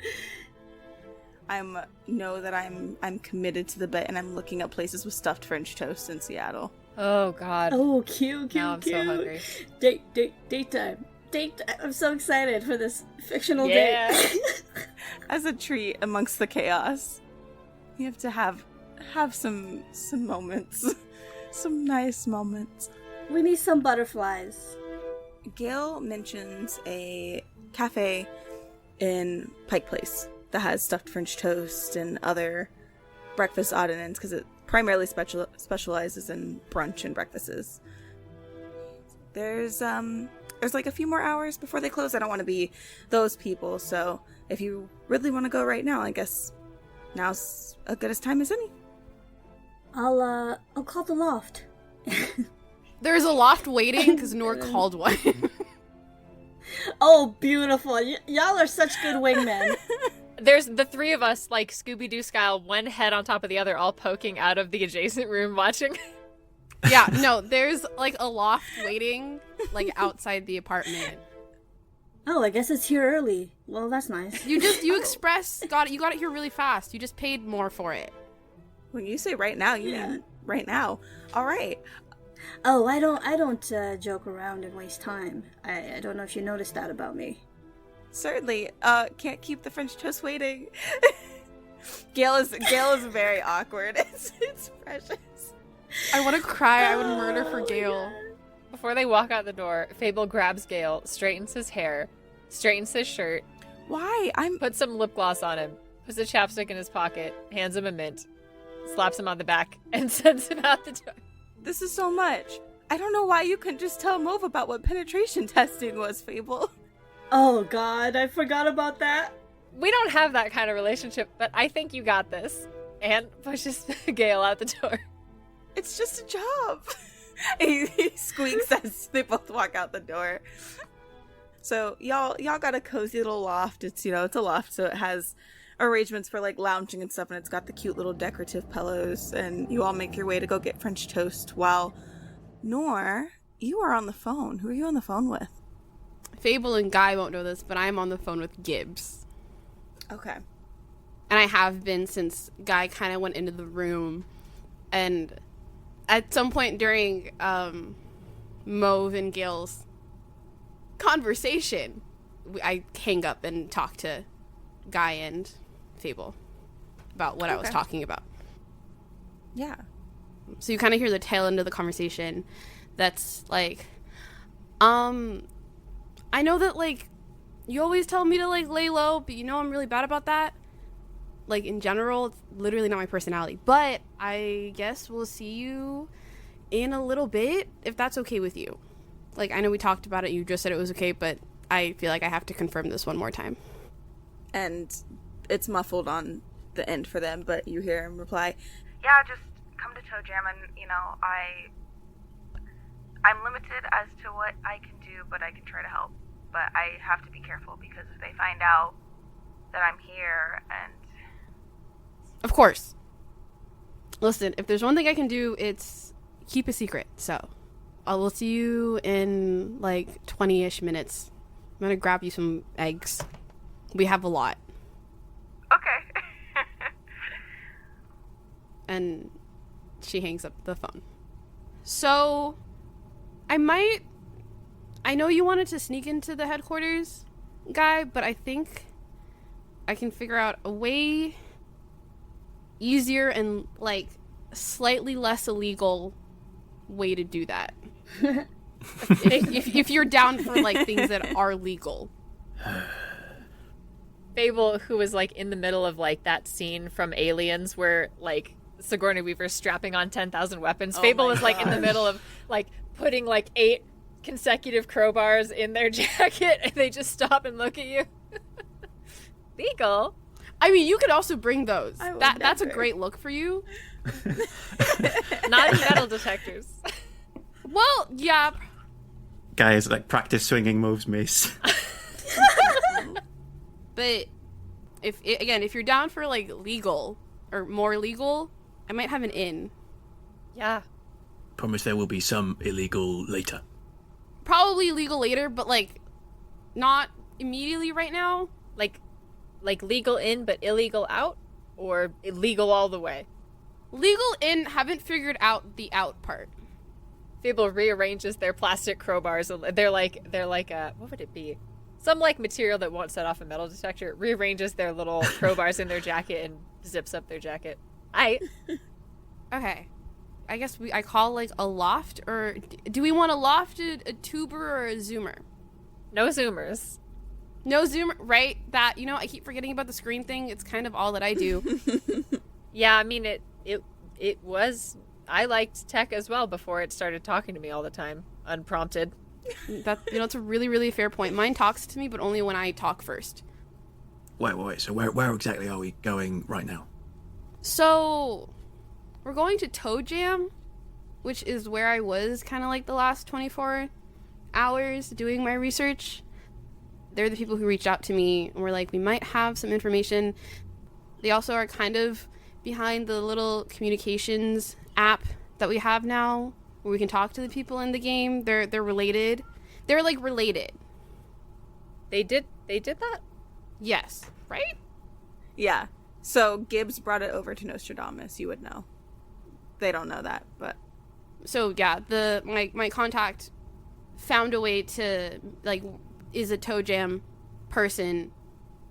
Know that I'm committed to the bet, and I'm looking up places with stuffed French toast in Seattle. Oh God. Oh, cute. Now I'm so hungry. Date time. I'm so excited for this fictional date. As a treat amongst the chaos, you have to have some moments, some nice moments. We need some butterflies. Gail mentions a cafe in Pike Place that has stuffed French toast and other breakfast odd and ends because it primarily specializes in brunch and breakfasts. There's a few more hours before they close. I don't want to be those people, so if you really want to go right now, I guess now's as good a time as any. I'll call the loft. There's a loft waiting because Nor called one. Oh, beautiful. Y'all are such good wingmen. There's the three of us, like Scooby-Doo style, one head on top of the other, all poking out of the adjacent room watching. Yeah, no, there's a loft waiting, outside the apartment. Oh, I guess it's here early. Well, that's nice. You got it here really fast. You just paid more for it. When you say right now, you mean right now. All right. Oh, I don't joke around and waste time. I don't know if you noticed that about me. Certainly. Can't keep the French toast waiting. Gail is very awkward. It's precious. I want to cry. I would murder for Gale. Before they walk out the door, Fable grabs Gale, straightens his hair, straightens his shirt. Why? Put some lip gloss on him. puts a chapstick in his pocket, hands him a mint, slaps him on the back, and sends him out the door. This is so much. I don't know why you couldn't just tell Mauve about what penetration testing was, Fable. Oh god, I forgot about that. We don't have that kind of relationship, but I think you got this. And pushes Gale out the door. It's just a job. he squeaks as they both walk out the door. So y'all got a cozy little loft. It's it's a loft, so it has arrangements for like lounging and stuff, and it's got the cute little decorative pillows, and you all make your way to go get French toast while Nor, you are on the phone. Who are you on the phone with? Fable and Guy won't know this, but I'm on the phone with Gibbs. Okay. And I have been since Guy kind of went into the room. And at some point during Mauve and Gale's conversation, I hang up and talk to Guy and Fable about what I was talking about. Yeah. So you kind of hear the tail end of the conversation that's like, I know that, like, you always tell me to, like, lay low, but I'm really bad about that. Like, in general, it's literally not my personality. But I guess we'll see you in a little bit, if that's okay with you. Like, I know we talked about it, you just said it was okay, but I feel like I have to confirm this one more time. And it's muffled on the end for them, but you hear him reply, yeah, just come to Toe Jam, and, I'm limited as to what I can do, but I can try to help. But I have to be careful, because if they find out that I'm here and... Of course. Listen, if there's one thing I can do, it's keep a secret. So I will see you in like 20-ish minutes. I'm gonna grab you some eggs. We have a lot. Okay. And she hangs up the phone. So I know you wanted to sneak into the headquarters, Guy, but I think I can figure out a way easier and, like, slightly less illegal way to do that. if you're down for, like, things that are legal. Fable, who was, like, in the middle of, like, that scene from Aliens where, like, Sigourney Weaver's strapping on 10,000 weapons. Fable was, like, in the middle of, like, putting, like, 8 consecutive crowbars in their jacket, and they just stop and look at you. Legal. I mean, you could also bring those. That's a great look for you. Not in metal detectors. Well, yeah. Guys, like, practice swinging Mauve's mace. But if you're down for, like, legal or more legal, I might have an in. Yeah. Promise there will be some illegal later. Probably legal later, but, like, not immediately right now. Like legal in but illegal out? Or illegal all the way? Legal in, haven't figured out the out part. Fable rearranges their plastic crowbars. They're like what would it be? Some, like, material that won't set off a metal detector. Rearranges their little crowbars in their jacket and zips up their jacket. Okay. I guess I call, like, a loft, or do we want a loft, a tuber, or a zoomer? No zoomers. No zoomer, right? That, I keep forgetting about the screen thing. It's kind of all that I do. Yeah, I mean, it was... I liked tech as well before it started talking to me all the time, unprompted. That, it's a really, really fair point. Mine talks to me, but only when I talk first. Wait. So where exactly are we going right now? So, we're going to Toe Jam, which is where I was kind of like the last 24 hours doing my research. They're the people who reached out to me and were like, we might have some information. They also are kind of behind the little communications app that we have now, where we can talk to the people in the game. They're related. They're, like, related. They did that? Yes. Right? Yeah. So Gibbs brought it over to Nostradamus. You would know. They don't know that, but... So, yeah, my contact found a way to, like, is a Toe Jam person,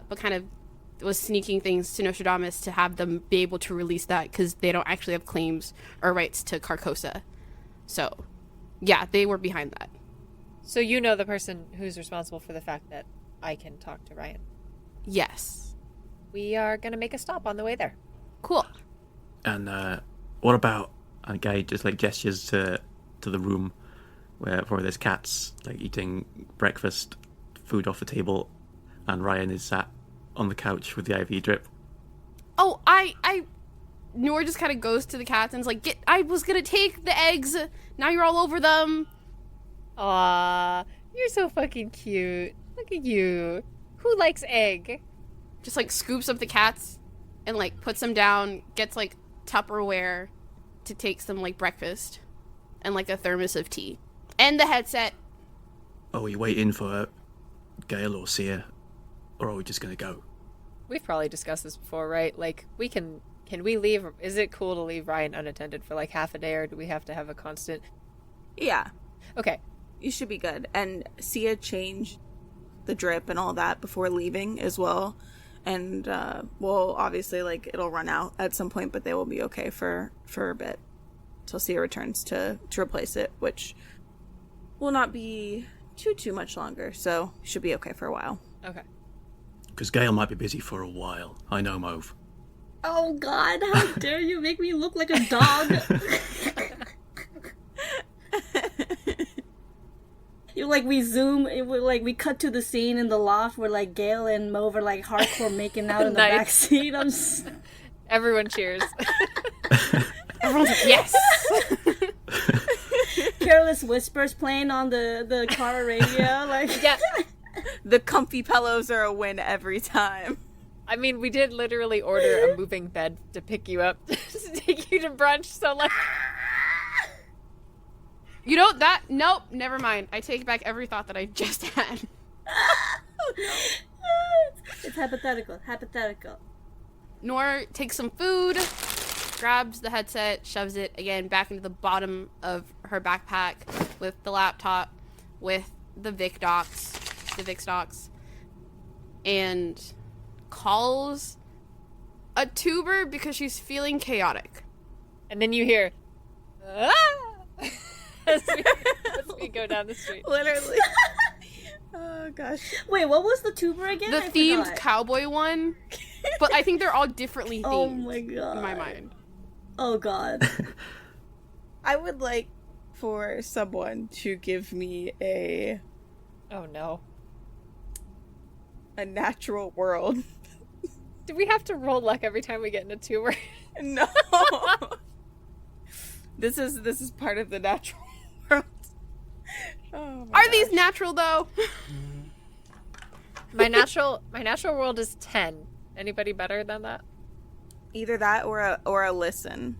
but kind of was sneaking things to Nostradamus to have them be able to release that, because they don't actually have claims or rights to Carcosa. So, yeah, they were behind that. So you know the person who's responsible for the fact that I can talk to Ryan? Yes. we are going to make a stop on the way there. Cool. And what about? And Guy just like gestures to the room where there's cats like eating breakfast, food off the table, and Ryan is sat on the couch with the IV drip. Oh, Noor just kind of goes to the cats and is like, I was gonna take the eggs. Now you're all over them. Aw, you're so fucking cute. Look at you. Who likes egg? Just like scoops up the cats and like puts them down, gets like Tupperware to take some like breakfast and like a thermos of tea and the headset. Are we waiting for Gail or Sia, or are we just gonna go? We've probably discussed this before, right? Like, can we leave? Is it cool to leave Ryan unattended for like half a day, or do we have to have a constant? Yeah. Okay. You should be good. And Sia changed the drip and all that before leaving as well. And, well, obviously, like, it'll run out at some point, but they will be okay for a bit. Till Sia returns to replace it, which will not be too much longer. So, should be okay for a while. Okay. Because Gail might be busy for a while. I know, Mauve. Oh God, how dare you make me look like a dog? We cut to the scene in the loft where like Gail and Mauve are like hardcore making out in the Nice. backseat. Everyone cheers. Everyone's like, yes. Careless whispers playing on the car radio. Like, Yeah. The comfy pillows are a win every time. I mean, we did literally order a moving bed to pick you up to take you to brunch, so like... You know that? Nope, never mind. I take back every thought that I just had. it's hypothetical. Noor takes some food, grabs the headset, shoves it again back into the bottom of her backpack with the laptop, with the Vic docs, and calls a tuber because she's feeling chaotic. And then you hear... Ah! as we go down the street. Literally. Oh, gosh. Wait, what was the tuber again? The I themed forgot. cowboy one, but I think they're all differently themed. Oh my God. In my mind. Oh God. I would like for someone to give me a Oh no. natural world. Do we have to roll luck every time we get in a tuber? No. This is part of the natural world. Oh my Are these natural though? My natural world is 10. Anybody better than that? Either that or a listen.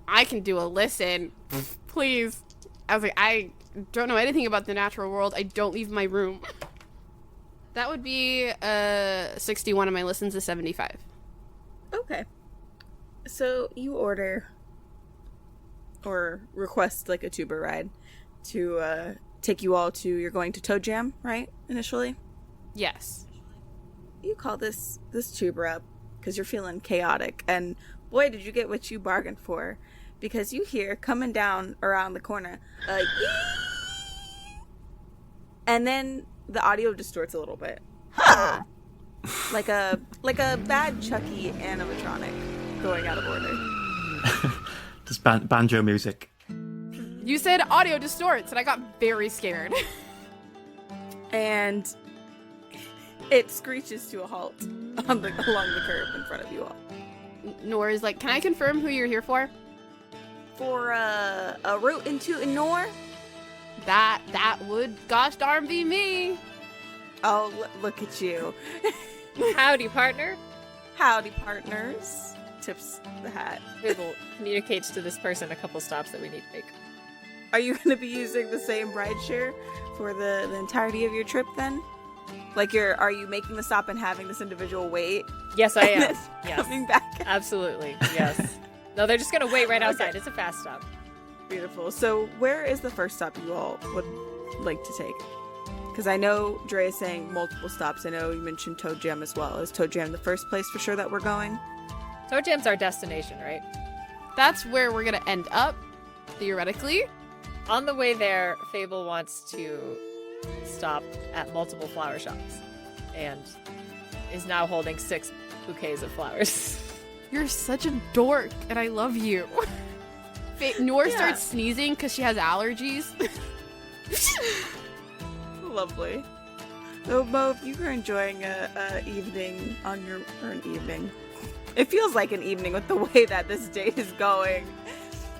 I can do a listen. Please. I was like, I don't know anything about the natural world. I don't leave my room. That would be 61 and my listens is 75. Okay. So you order or request like a tuber ride to take you all to, you're going to Toe Jam, right? Initially? Yes. You call this tuber up because you're feeling chaotic, and boy, did you get what you bargained for, because you hear coming down around the corner, and then the audio distorts a little bit, like a bad Chucky animatronic going out of order. Just banjo music. You said audio distorts, and I got very scared. And it screeches to a halt along the curb in front of you all. Noor is like, can I confirm who you're here for? For a route into Nor? That would gosh darn be me. Oh, look at you. Howdy, partner. Howdy, partners. Tips the hat. Google communicates to this person a couple stops that we need to make. Are you going to be using the same rideshare for the entirety of your trip then? Like, are you making the stop and having this individual wait? Yes, I am. And then Yes. coming back. Absolutely. Yes. No, they're just going to wait right outside. Okay. It's a fast stop. Beautiful. So where is the first stop you all would like to take? Because I know Dre is saying multiple stops. I know you mentioned Toe Jam as well. Is Toe Jam the first place for sure that we're going? Toe Jam's our destination, right? That's where we're gonna end up, theoretically. On the way there, Fable wants to stop at multiple flower shops and is now holding 6 bouquets of flowers. You're such a dork, and I love you. Noor starts sneezing because she has allergies. Lovely. So, Mo, if you were enjoying a evening on your... or an evening. It feels like an evening with the way that this date is going.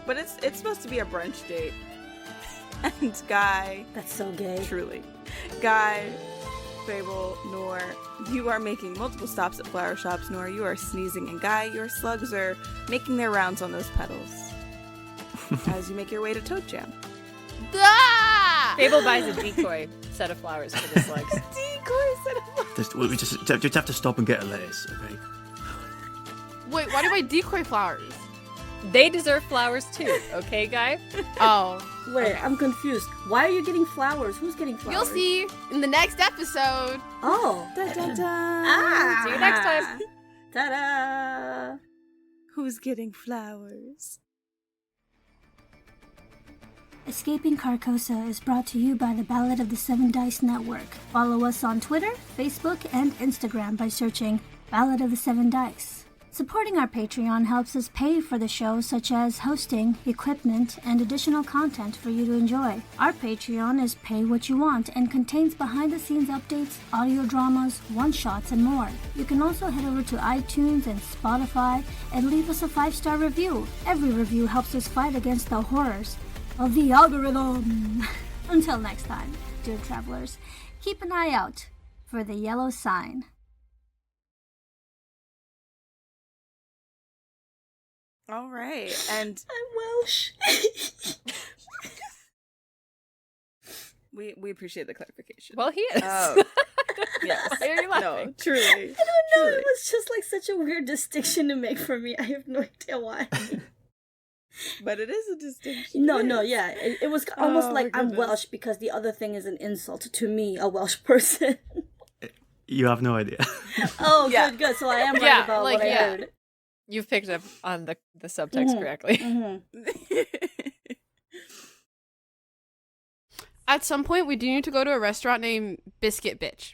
But it's supposed to be a brunch date. And Guy... That's so gay. Truly. Guy, Fable, Noor, you are making multiple stops at flower shops. Noor, you are sneezing. And Guy, your slugs are making their rounds on those petals. As you make your way to Toad Jam. Ah! Fable buys a decoy set of flowers for the slugs. Decoy set of flowers. We just have to stop and get a lettuce, okay? Wait, why do I decoy flowers? They deserve flowers too, okay, Guy? Oh. Wait, I'm confused. Why are you getting flowers? Who's getting flowers? You'll see in the next episode. Oh. Da-da-da. Ah. See you next time. Ta-da! Who's getting flowers? Escaping Carcosa is brought to you by the Ballad of the Seven Dice Network. Follow us on Twitter, Facebook, and Instagram by searching Ballad of the Seven Dice. Supporting our Patreon helps us pay for the show, such as hosting, equipment, and additional content for you to enjoy. Our Patreon is Pay What You Want and contains behind-the-scenes updates, audio dramas, one-shots, and more. You can also head over to iTunes and Spotify and leave us a 5-star review. Every review helps us fight against the horrors of the algorithm. Until next time, dear travelers, keep an eye out for the yellow sign. All right, and I'm Welsh. we appreciate the clarification. Well, he is. Oh, yes. Why are you laughing? No, truly. I don't know. Truly. It was just like such a weird distinction to make for me. I have no idea why. But it is a distinction. No, yeah. It was almost Oh, like my I'm goodness. Welsh because the other thing is an insult to me, a Welsh person. You have no idea. Oh, Yeah. good. So I am right Yeah, about like, what I yeah. heard. You've picked up on the subtext correctly. Mm-hmm. At some point, we do need to go to a restaurant named Biscuit Bitch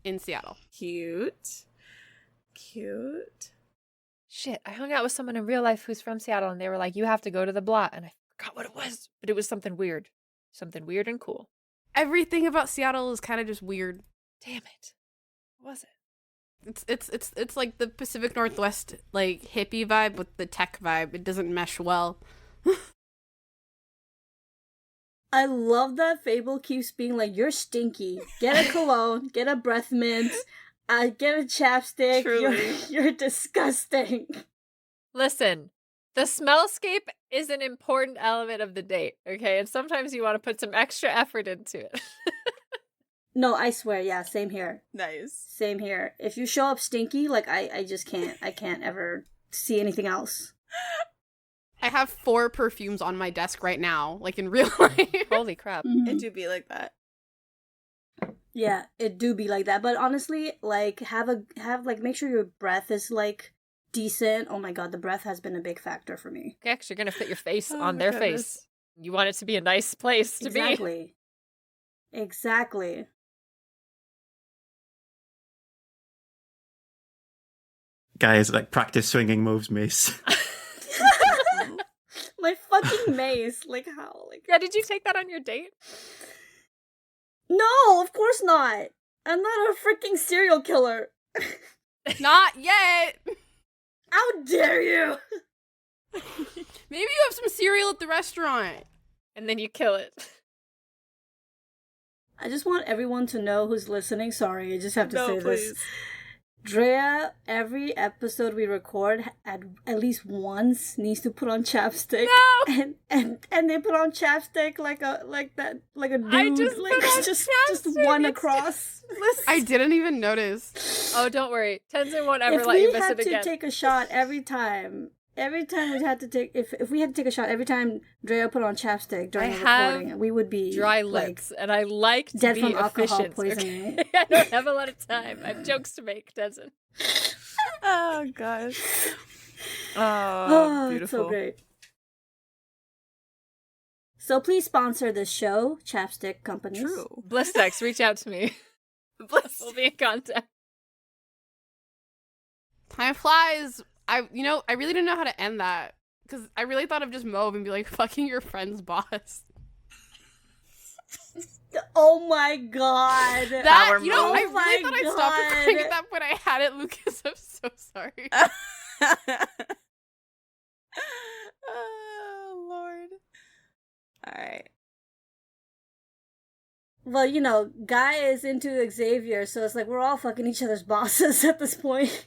in Seattle. Cute. Shit, I hung out with someone in real life who's from Seattle, and they were like, you have to go to the Blot, and I forgot what it was, but it was something weird. Something weird and cool. Everything about Seattle is kind of just weird. Damn it. What was it? It's like the Pacific Northwest like hippie vibe with the tech vibe. It doesn't mesh well. I love that Fable keeps being like, you're stinky. Get a cologne, get a breath mint, get a chapstick. Truly. You're disgusting. Listen, the smellscape is an important element of the date, okay? And sometimes you want to put some extra effort into it. No, I swear, yeah, same here. Nice. Same here. If you show up stinky, like, I just can't. I can't ever see anything else. I have 4 perfumes on my desk right now, like in real life. Holy crap. Mhm. It do be like that. Yeah, it do be like that. But honestly, like, make sure your breath is, like, decent. Oh my god, the breath has been a big factor for me. Okay, 'cause you're going to fit your face Oh on my their goodness. face. You want it to be a nice place to be. Exactly. Guys, like practice swinging moves, mace. My fucking mace. Like, how? Like, Yeah, did you take that on your date? no, of course not. I'm not a freaking serial killer. Not yet. How dare you? Maybe you have some cereal at the restaurant. And then you kill it. I just want everyone to know who's listening. Sorry, I just have to No, say please. this. Drea, every episode we record, at least once needs to put on chapstick. No! And they put on chapstick like a dude. I just like put on just chapstick. one It's across. I didn't even notice. Oh, don't worry. Tenzin won't ever If let you we miss had it to again. take a shot every time we had to take if we had to take a shot every time Drea put on chapstick during I the have recording, we would be Dry like, lips, and I like to dead be from alcohol efficient. poisoning. Okay? I don't have a lot of time. I have jokes to make, Tenzin. Oh gosh. Oh, Beautiful. it's so great. So please sponsor this show, Chapstick Companies. True. Blistex, reach out to me. Bless We'll be in contact. Time flies. I really didn't know how to end that. Because I really thought of just Mauve and be like, fucking your friend's boss. Oh my god. That, Our I really Mauve. thought I'd Oh stop my recording God. at that point. I had it, Lucas. I'm so sorry. Oh, Lord. Alright. Well, Guy is into Xavier, so it's like we're all fucking each other's bosses at this point.